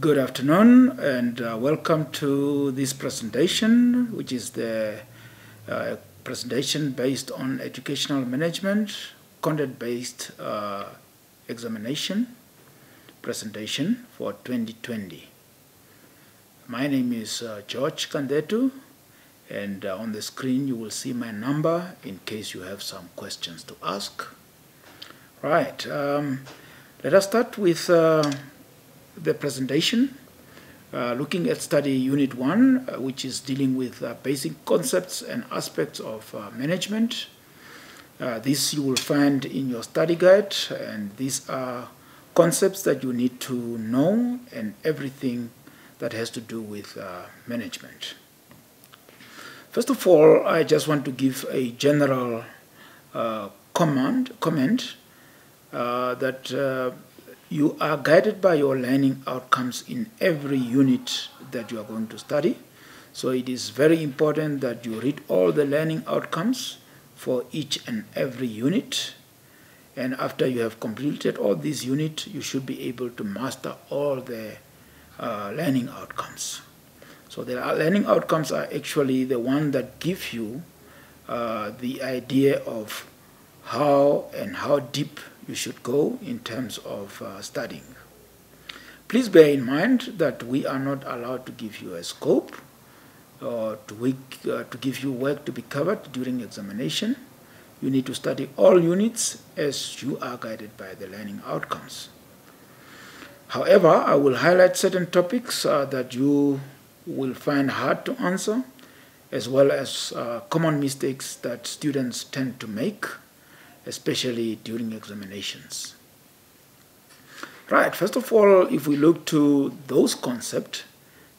Good afternoon and welcome to this presentation, which is the presentation based on educational management, content-based examination presentation for 2020. My name is George Kandetu, and on the screen you will see my number in case you have some questions to ask. Right, let us start with the presentation, looking at study unit 1, which is dealing with basic concepts and aspects of management. This you will find in your study guide, and these are concepts that you need to know and everything that has to do with management. First of all, I just want to give a general comment that you are guided by your learning outcomes in every unit that you are going to study. So it is very important that you read all the learning outcomes for each and every unit. And after you have completed all these units, you should be able to master all the learning outcomes. So the learning outcomes are actually the one that give you the idea of how deep you should go in terms of studying. Please bear in mind that we are not allowed to give you a scope or to give you work to be covered during examination. You need to study all units as you are guided by the learning outcomes. However, I will highlight certain topics that you will find hard to answer, as well as common mistakes that students tend to make, especially during examinations. Right, first of all, if we look to those concepts,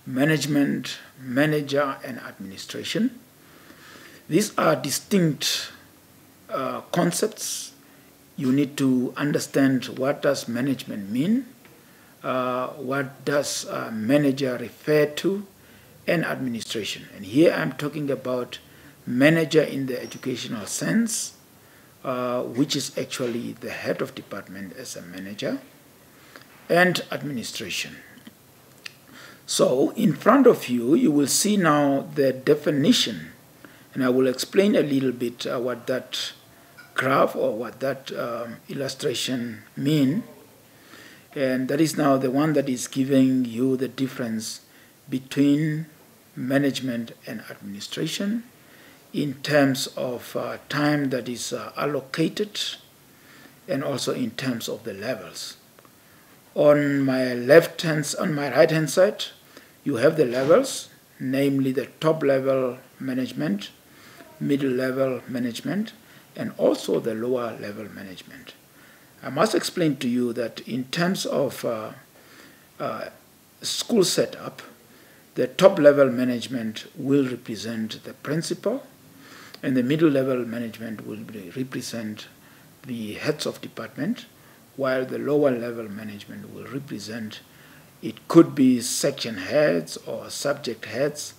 management, manager, and administration, these are distinct concepts. You need to understand what does management mean, what does manager refer to, and administration. And here I'm talking about manager in the educational sense, which is actually the head of department as a manager, and administration. So in front of you, you will see now the definition, and I will explain a little bit what that graph or what that illustration mean. And that is now the one that is giving you the difference between management and administration in terms of time that is allocated, and also in terms of the levels. On my right hand side, you have the levels, namely the top level management, middle level management, and also the lower level management. I must explain to you that in terms of school setup, the top level management will represent the principal, and the middle level management will represent the heads of department, while the lower level management will represent, it could be section heads or subject heads,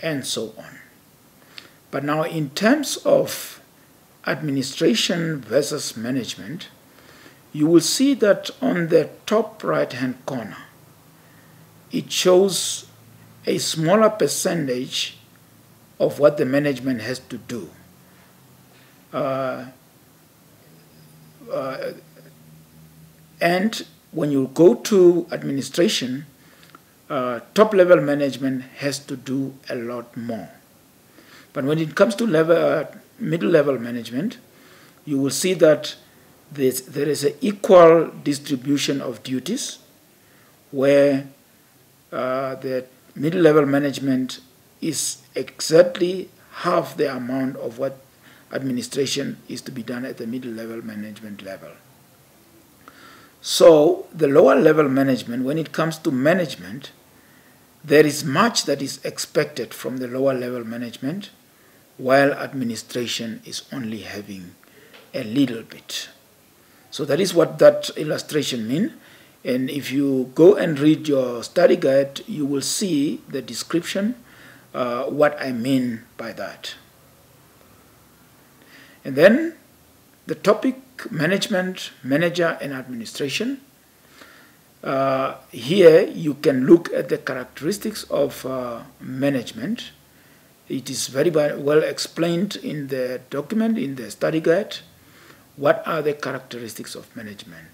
and so on. But now in terms of administration versus management, you will see that on the top right hand corner, it shows a smaller percentage of what the management has to do. And when you go to administration, top level management has to do a lot more. But when it comes to middle level management, you will see that there is an equal distribution of duties, where the middle level management is exactly half the amount of what administration is to be done at the middle level management level. So the lower level management, when it comes to management, there is much that is expected from the lower level management, while administration is only having a little bit. So that is what that illustration means. And if you go and read your study guide, you will see the description, what I mean by that. And then the topic management, manager, and administration. Here you can look at the characteristics of management. It is very well explained in the document, in the study guide. What are the characteristics of management?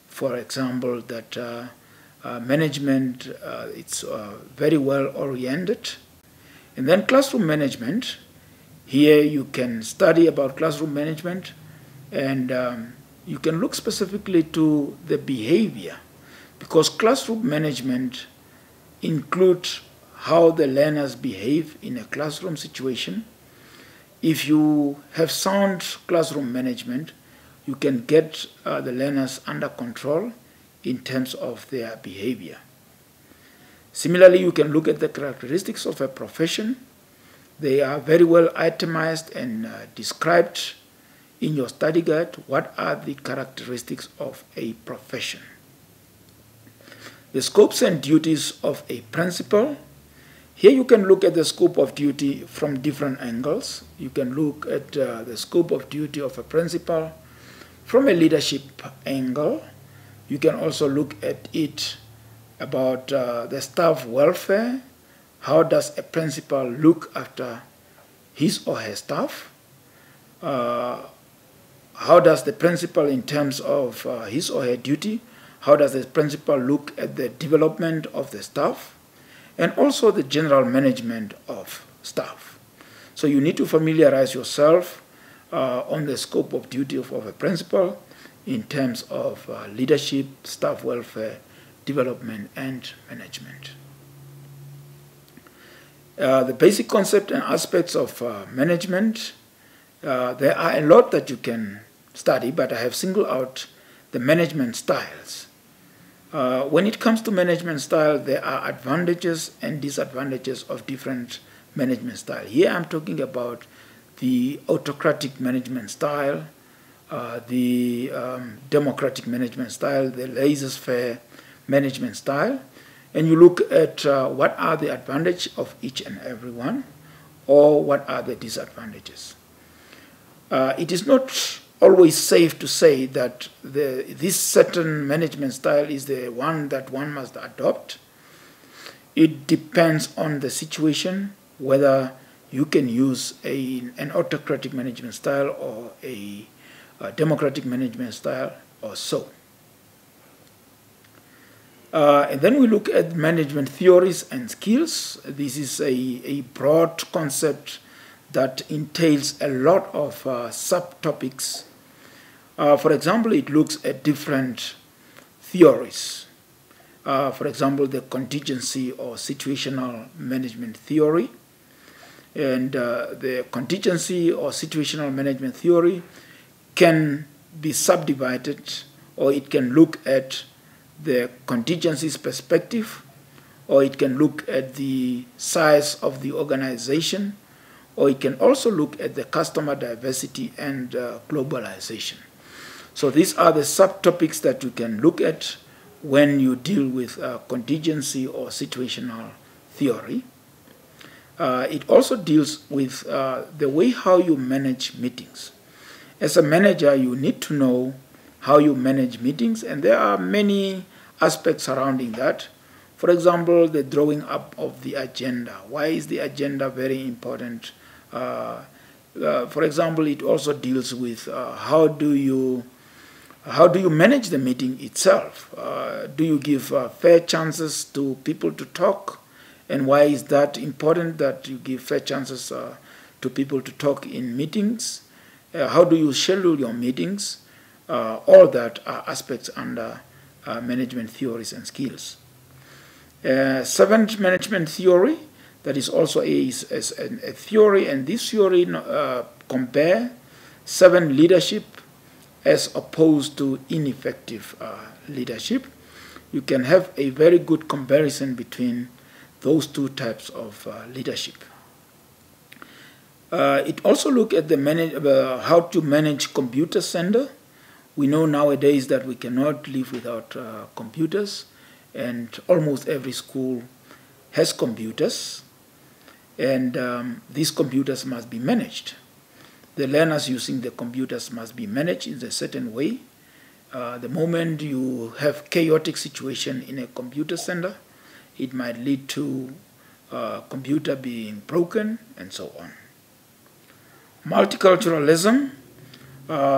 For example, that management, it's very well oriented. And then classroom management. Here you can study about classroom management, and you can look specifically to the behavior, because classroom management includes how the learners behave in a classroom situation. If you have sound classroom management, you can get the learners under control in terms of their behavior. Similarly, you can look at the characteristics of a profession. They are very well itemized and described in your study guide. What are the characteristics of a profession? The scopes and duties of a principal. Here you can look at the scope of duty from different angles. You can look at the scope of duty of a principal from a leadership angle. You can also look at it about the staff welfare. How does a principal look after his or her staff? How does the principal, in terms of his or her duty, how does the principal look at the development of the staff? And also the general management of staff. So you need to familiarize yourself on the scope of duty of a principal in terms of leadership, staff welfare, development, and management. The basic concept and aspects of management, there are a lot that you can study, but I have singled out the management styles. When it comes to management style, there are advantages and disadvantages of different management style. Here I'm talking about the autocratic management style, the democratic management style, the laissez-faire management style, and you look at what are the advantages of each and every one, or what are the disadvantages. It is not always safe to say that this certain management style is the one that one must adopt. It depends on the situation, whether you can use an autocratic management style or a democratic management style or so. And then we look at management theories and skills. This is a broad concept that entails a lot of subtopics. For example, it looks at different theories. For example, the contingency or situational management theory. And the contingency or situational management theory can be subdivided, or it can look at the contingencies perspective, or it can look at the size of the organization, or it can also look at the customer diversity and globalization. So these are the subtopics that you can look at when you deal with contingency or situational theory. It also deals with the way how you manage meetings. As a manager, you need to know how you manage meetings, and there are many aspects surrounding that. For example, the drawing up of the agenda. Why is the agenda very important? For example, it also deals with how do you manage the meeting itself? Do you give fair chances to people to talk? And why is that important, that you give fair chances to people to talk in meetings? How do you schedule your meetings? All that are aspects under management theories and skills. Seventh management theory, that is also a theory, and this theory compare 7 leadership as opposed to ineffective leadership. You can have a very good comparison between those two types of leadership. It also look at how to manage computer center. We know nowadays that we cannot live without computers, and almost every school has computers, and these computers must be managed. The learners using the computers must be managed in a certain way, The moment you have chaotic situation in a computer center, it might lead to computer being broken and so on. Multiculturalism.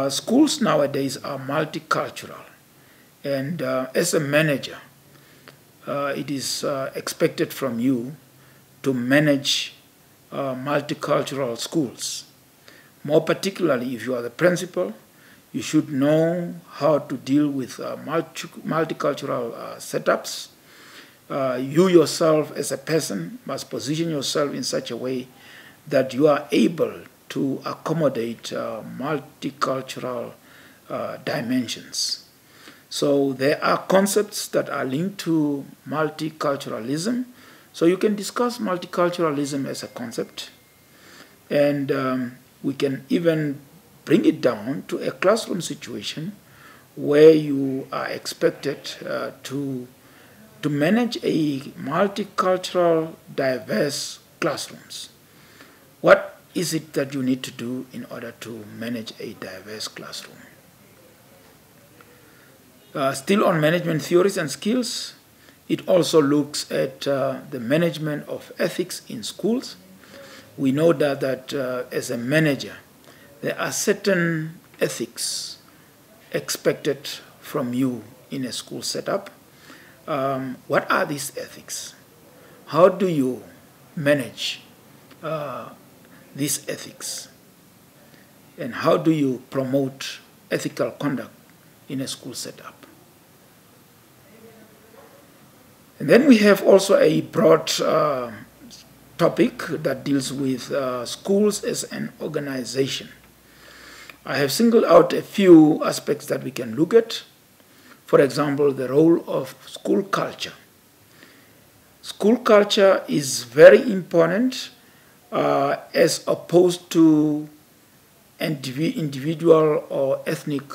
Schools nowadays are multicultural, and as a manager, it is expected from you to manage multicultural schools. More particularly, if you are the principal, you should know how to deal with multicultural setups. You yourself as a person must position yourself in such a way that you are able to accommodate multicultural dimensions. So there are concepts that are linked to multiculturalism. So you can discuss multiculturalism as a concept, and we can even bring it down to a classroom situation where you are expected to manage a multicultural, diverse classrooms. What is it that you need to do in order to manage a diverse classroom? Still on management theories and skills, it also looks at the management of ethics in schools. We know that as a manager, there are certain ethics expected from you in a school setup. What are these ethics? How do you manage these ethics? And how do you promote ethical conduct in a school setup? And then we have also a broad topic that deals with schools as an organization. I have singled out a few aspects that we can look at. For example, the role of school culture. School culture is very important as opposed to individual or ethnic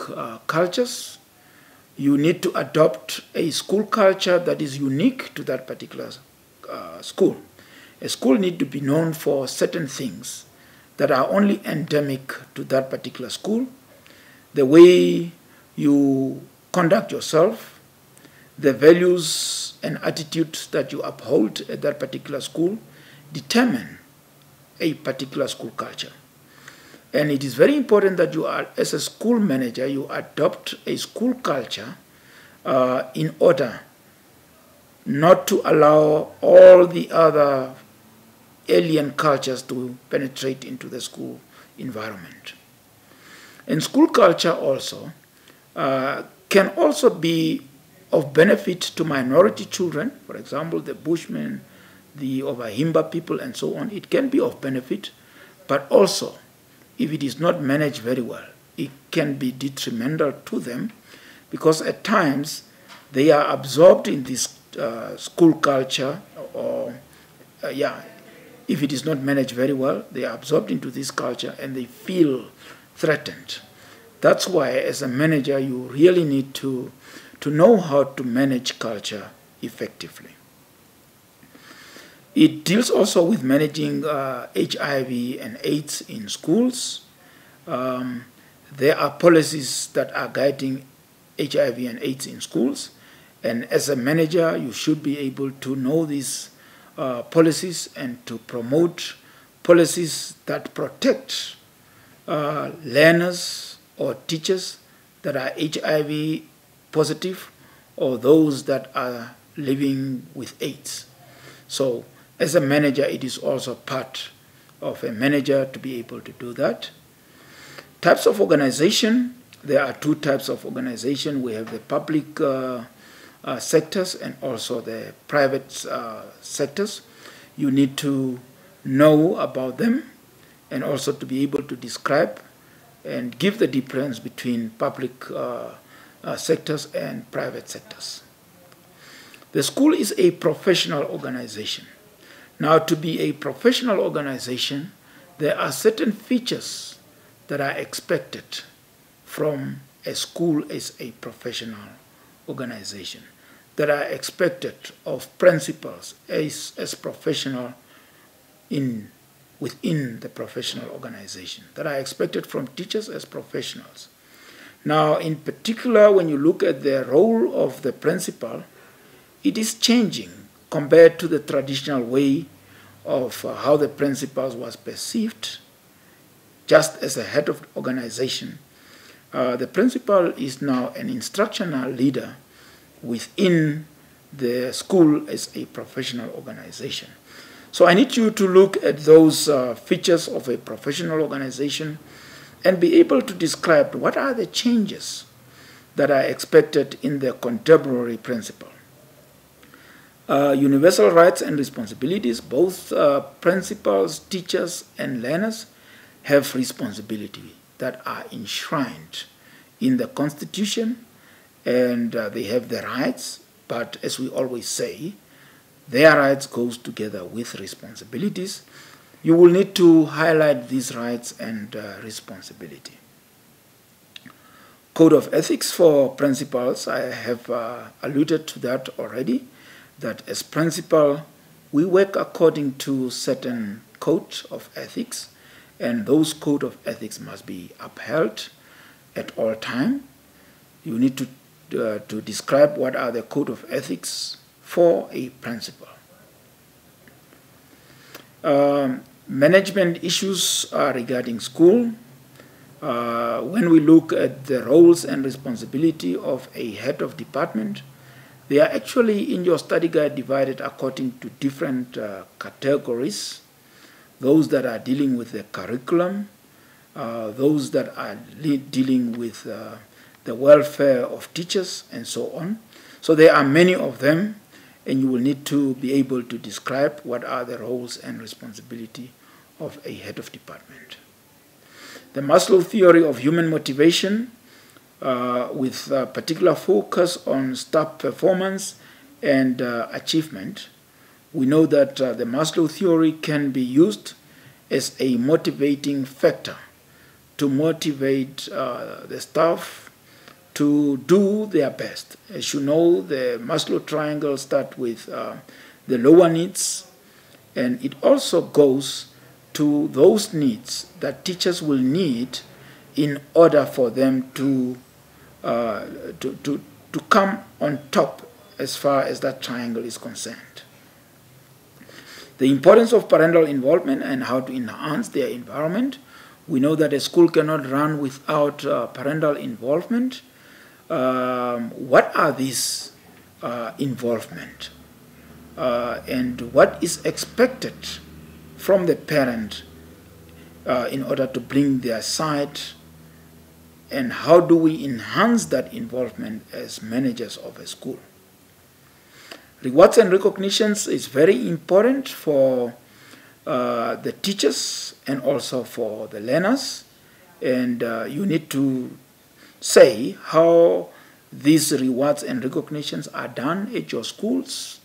cultures. You need to adopt a school culture that is unique to that particular school. A school needs to be known for certain things that are only endemic to that particular school. The way you conduct yourself, the values and attitudes that you uphold at that particular school determine a particular school culture. And it is very important that you are, as a school manager, you adopt a school culture in order not to allow all the other alien cultures to penetrate into the school environment. And school culture also can also be of benefit to minority children, for example, the Bushmen, the Ovahimba people, and so on. It can be of benefit, but also, if it is not managed very well, it can be detrimental to them, because at times they are absorbed in this school culture, or if it is not managed very well, they are absorbed into this culture and they feel threatened. That's why, as a manager, you really need to know how to manage culture effectively. It deals also with managing HIV and AIDS in schools. There are policies that are guiding HIV and AIDS in schools, and as a manager, you should be able to know these policies and to promote policies that protect learners or teachers that are HIV positive or those that are living with AIDS. So as a manager, it is also part of a manager to be able to do that. Types of organization. There are two types of organization. We have the public sectors and also the private sectors. You need to know about them and also to be able to describe and give the difference between public sectors and private sectors. The school is a professional organization. Now, to be a professional organization, there are certain features that are expected from a school as a professional organization, that are expected of principals as professional within the professional organization, that are expected from teachers as professionals. Now, in particular, when you look at the role of the principal, it is changing compared to the traditional way of how the principal was perceived just as a head of organization. The principal is now an instructional leader within the school as a professional organization. So I need you to look at those features of a professional organization and be able to describe what are the changes that are expected in the contemporary principal. Universal rights and responsibilities. Both principals, teachers, and learners have responsibility that are enshrined in the Constitution, and they have the rights, but as we always say, their rights goes together with responsibilities. You will need to highlight these rights and responsibility. Code of ethics for principals, I have alluded to that already, that as principal, we work according to certain code of ethics, and those code of ethics must be upheld at all time. You need to describe what are the code of ethics for a principal. Management issues regarding school. When we look at the roles and responsibility of a head of department, they are actually in your study guide divided according to different categories. Those that are dealing with the curriculum, those that are dealing with the welfare of teachers, and so on. So there are many of them, and you will need to be able to describe what are the roles and responsibility of a head of department. The Maslow theory of human motivation, with a particular focus on staff performance and achievement. We know that the Maslow theory can be used as a motivating factor to motivate the staff to do their best. As you know, the Maslow triangle starts with the lower needs, and it also goes to those needs that teachers will need in order for them to come on top as far as that triangle is concerned. The importance of parental involvement and how to enhance their environment. We know that a school cannot run without parental involvement. What are these involvement? And what is expected from the parent in order to bring their side, and how do we enhance that involvement as managers of a school? Rewards and recognitions is very important for the teachers and also for the learners, and you need to say how these rewards and recognitions are done at your schools.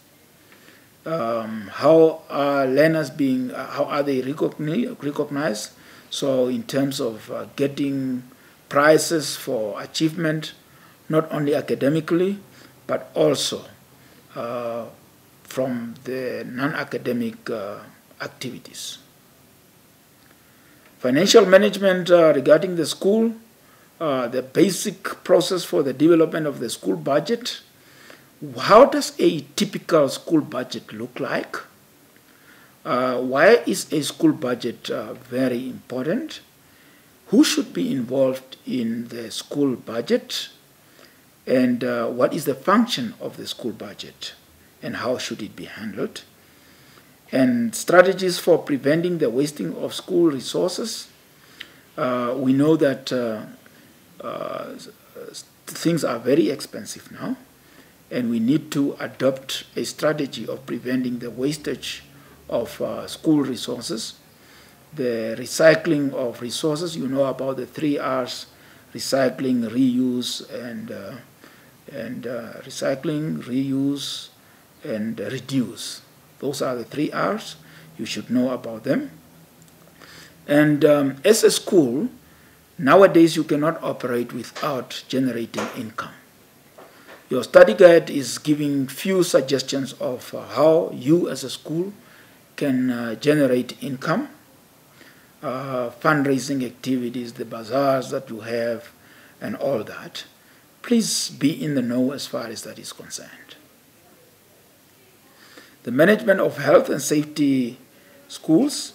How are learners being, how are they recognized? So in terms of getting prizes for achievement, not only academically, but also from the non-academic activities. Financial management regarding the school, the basic process for the development of the school budget. How does a typical school budget look like? Why is a school budget very important? Who should be involved in the school budget? And what is the function of the school budget? And how should it be handled? And strategies for preventing the wasting of school resources. We know that things are very expensive now, and we need to adopt a strategy of preventing the wastage of school resources. The recycling of resources, you know about the 3 R's: recycling, reuse, and recycling, reuse, and reduce. Those are the 3 R's. You should know about them. And as a school, nowadays you cannot operate without generating income. Your study guide is giving few suggestions of how you as a school can generate income. Fundraising activities, the bazaars that you have, and all that. Please be in the know as far as that is concerned. The management of health and safety schools.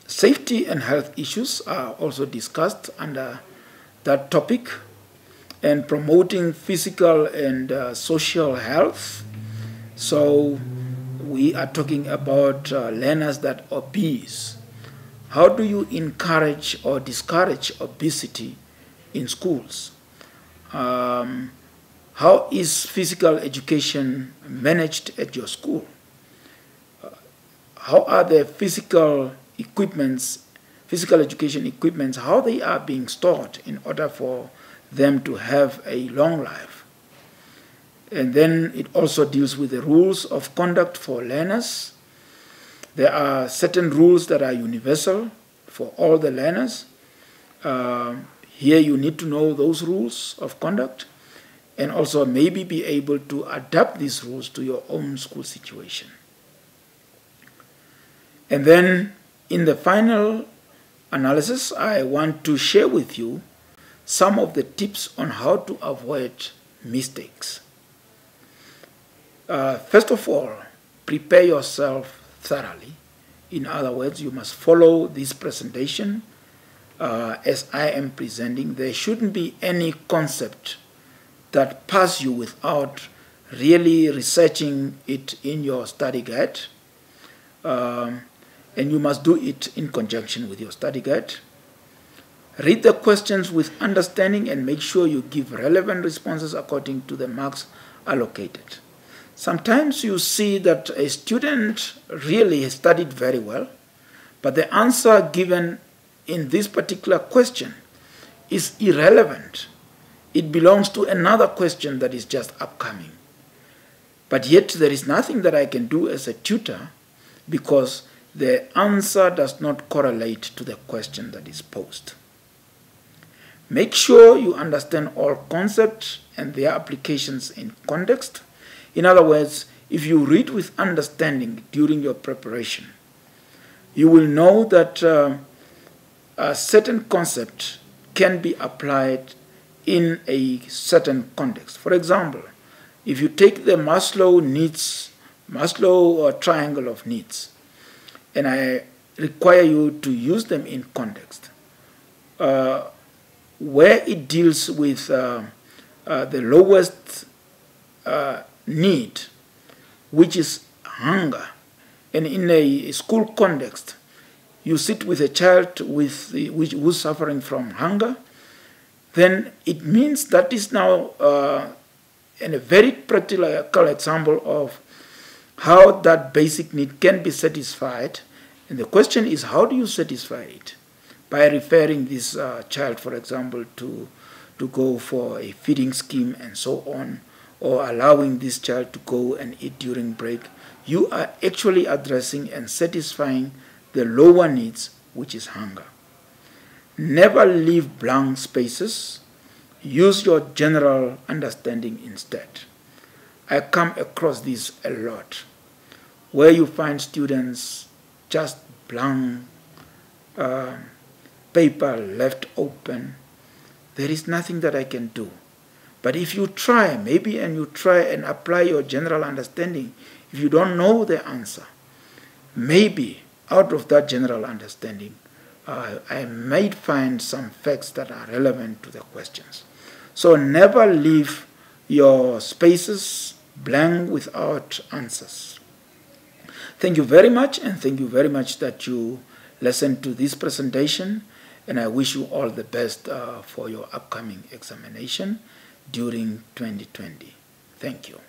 Safety and health issues are also discussed under that topic, and promoting physical and social health. So we are talking about learners that are obese. How do you encourage or discourage obesity in schools? How is physical education managed at your school? How are the physical education equipments, how they are being stored in order for them to have a long life? And then it also deals with the rules of conduct for learners. There are certain rules that are universal for all the learners. Here you need to know those rules of conduct and also maybe be able to adapt these rules to your own school situation. And then in the final analysis, I want to share with you some of the tips on how to avoid mistakes. First of all, prepare yourself thoroughly. In other words, you must follow this presentation as I am presenting. There shouldn't be any concept that pass you without really researching it in your study guide. And you must do it in conjunction with your study guide. Read the questions with understanding and make sure you give relevant responses according to the marks allocated. Sometimes you see that a student really has studied very well, but the answer given in this particular question is irrelevant. It belongs to another question that is just upcoming. But yet there is nothing that I can do as a tutor because the answer does not correlate to the question that is posed. Make sure you understand all concepts and their applications in context. In other words, if you read with understanding during your preparation, you will know that a certain concept can be applied in a certain context. For example, if you take the Maslow triangle of needs, and I require you to use them in context, where it deals with the lowest need, which is hunger, and in a school context, you sit with a child who's suffering from hunger, then it means that is now in a very practical example of how that basic need can be satisfied. And the question is, how do you satisfy it? By referring this child, for example, to go for a feeding scheme and so on, or allowing this child to go and eat during break. You are actually addressing and satisfying the lower needs, which is hunger. Never leave blank spaces. Use your general understanding instead. I come across this a lot, where you find students just blank paper left open. There is nothing that I can do. But if you try, maybe, and you try and apply your general understanding, if you don't know the answer, maybe out of that general understanding, I might find some facts that are relevant to the questions. So never leave your spaces blank without answers. Thank you very much, and thank you very much that you listened to this presentation, and I wish you all the best for your upcoming examination during 2020. Thank you.